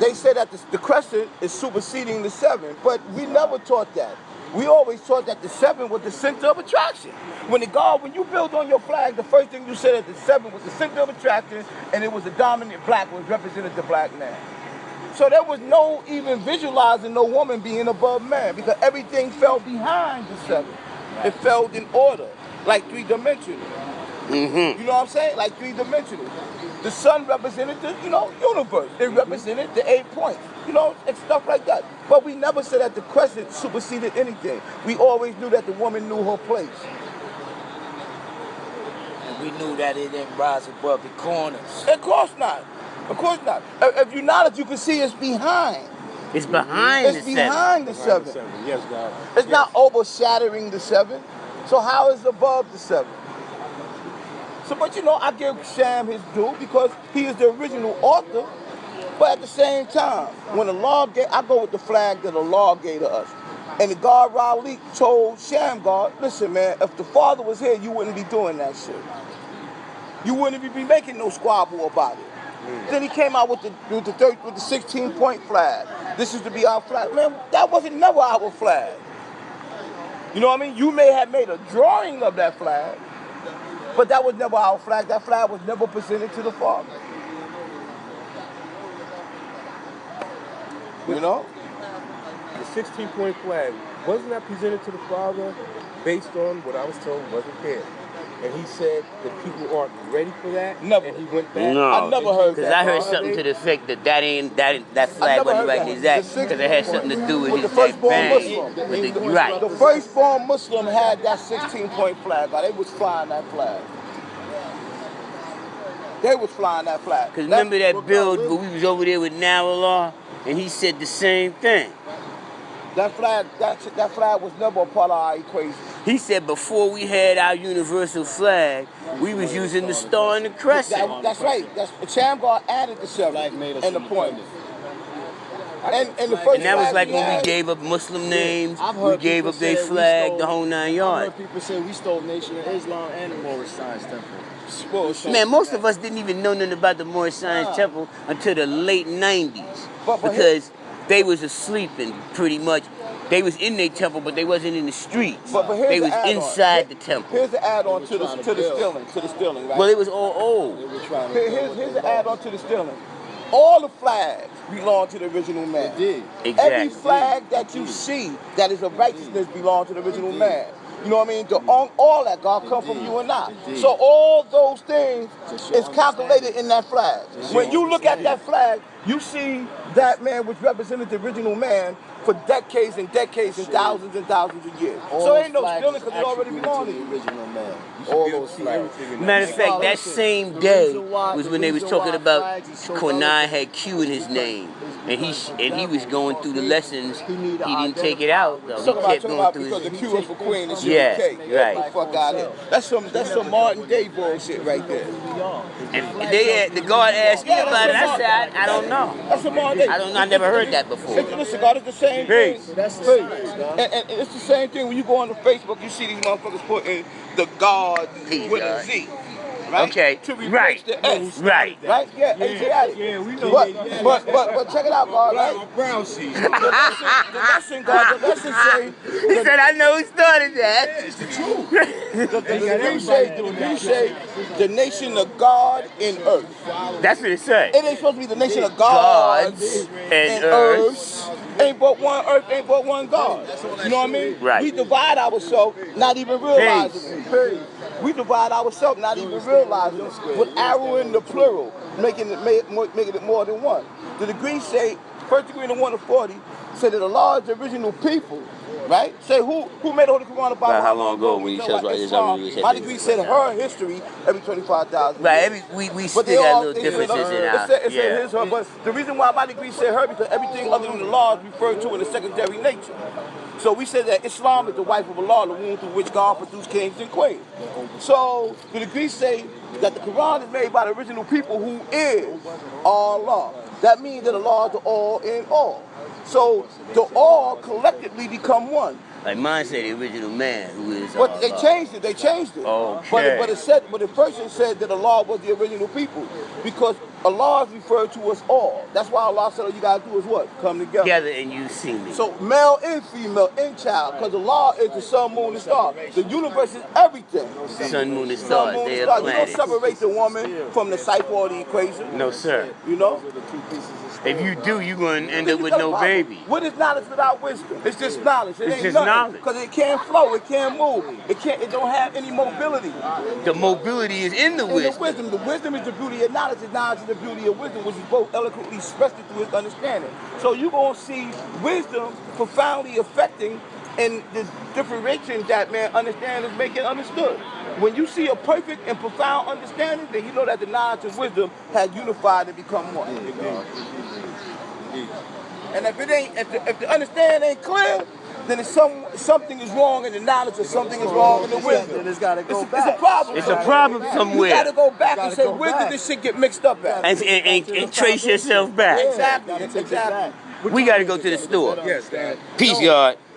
they say that the crescent is superseding the 7, but we never taught that. We always taught that the 7 was the center of attraction. When you build on your flag, the first thing you said that the 7 was the center of attraction, and it was the dominant black, was represented the black man. So there was no even visualizing no woman being above man, because everything fell behind the 7. Right. It fell in order, like 3-dimensional. Mm-hmm. You know what I'm saying? Like 3-dimensional. The sun represented the, universe. It represented the 8 points, and stuff like that. But we never said that the crescent superseded anything. We always knew that the woman knew her place. And we knew that it didn't rise above the corners. Of course not. Of course not. If you notice, you can see it's behind. It's behind the 7. It's behind the 7. Yes, God. It's not overshadowing the 7. So how is it above the 7? So, but I give Sham his due because he is the original author. But at the same time, when the law I go with the flag that the law gave to us. And the God Raleigh told Shamgar, listen, man, if the father was here, you wouldn't be doing that shit. You wouldn't be making no squabble about it. Then he came out with the 16-point flag. This is to be our flag. Man, that wasn't never our flag. You know what I mean? You may have made a drawing of that flag, but that was never our flag. That flag was never presented to the father. You know? The 16-point flag, wasn't that presented to the father based on what I was told wasn't there? And he said that people aren't ready for that. Never. And he went back. No. I never heard that. Because I heard something to the effect that flag wasn't right exact because it had something to do with his bang. Right. The first-born Muslim had that 16-point flag. They was flying that flag. They was flying that flag. Because remember that build where we was over there with Nawallah, and he said the same thing. That flag was never a part of our equation. He said before we had our universal flag, we was using the star and the crescent. That's right. Shamgar added the 7 and the point. And that was like when we gave up Muslim names, we gave up their flag, the whole 9 yards. I've heard people say we stole Nation of Islam and the Moorish Science Temple. Man, most of us didn't even know nothing about the Moorish Science Temple until the late 90s. Because they was asleep and pretty much, they was in their temple, but they wasn't in the streets. They was inside the temple. Here's the add-on to the stealing, right? Well, it was all old. Here's the add-on to the stealing. All the flags belong to the original man. Exactly. Every flag that you see that is of righteousness belongs to the original man. You know what I mean? All that God come from you and I. So all those things is calculated in that flag. When you look at that flag, you see that man which represented the original man for decades and decades and thousands of years. So ain't no stealing because it already belonged to the original man. All those flags. Matter of fact, that same day was when they was talking about Konai had Q in his name. And he was going through the lessons. He didn't take it out though. He kept going through because the Q was for Queen and yeah, K. right. Fuck out of here. That's some Martin Day bullshit right there. And the guard asked me about it. I said I don't know. That's some Martin Day. I don't know. I never heard that before. Listen, God, it's the same thing. That's the science, God. And it's the same thing when you go on to Facebook. You see these motherfuckers putting the God with a Z. Right? Okay. To replace the S. Right. Right? Yeah, Asiatic. Yeah, we know. But check it out, God. Right? Brown seed. The lesson, God. The lesson say. He said, "I know who started that." Yeah, it's the truth. The say the nation of God and earth. That's what it said. It ain't supposed to be the nation of gods and earth. Ain't but one earth, ain't but one God. You know what I mean? Right. We divide ourselves, not even realizing it. We divide ourselves, not even realizing it, with arrowing the plural, making it more than one. The degrees say, first degree in 1 to 40, say that the large original people, right? Say who made the Holy Quran about how long ago when you said right Islam? My degree said her history every 25,000. Right, we still got little differences in our... It said his, her, but the reason why my degree said her, because everything other than the law is referred to in the secondary nature. So we said that Islam is the wife of Allah, the womb through which God produced kings and queens. So the degrees say that the Quran is made by the original people who is Allah. That means that Allah is the all in all. So the all collectively become one. Like mine said, the original man who is. But they changed it. Okay. But the person said that Allah was the original people because Allah is referred to us all. That's why Allah said all you gotta do is what? Come together. Together and you see me. So male and female and child, because Allah is the sun, moon, and star. The universe is everything. Sun, moon, and stars. They're You don't planets. separate the woman from the cipher or the equation. No, sir. You know? If you do, you're going to end up You with got a no problem. baby. What is knowledge without wisdom? It's just knowledge. It It's ain't just nothing. knowledge. Because it can't flow. It can't move. It don't have any mobility. The mobility is in the wisdom. The wisdom is the beauty of knowledge. The knowledge is the beauty of wisdom, which is both eloquently expressed through his understanding. So you're going to see wisdom profoundly affecting and the differentiation that man understands is making understood. When you see a perfect and profound understanding, then you know that the knowledge and wisdom has unified and become one. And if the understanding ain't clear, then it's something is wrong in the knowledge or something is wrong in the wisdom. Then it's got to go back. It's a problem. It's a problem somewhere. You got to go back and say, where did this shit get mixed up at? And trace yourself back. Exactly. We got to go to the store. Yes, Dad. Peace, y'all.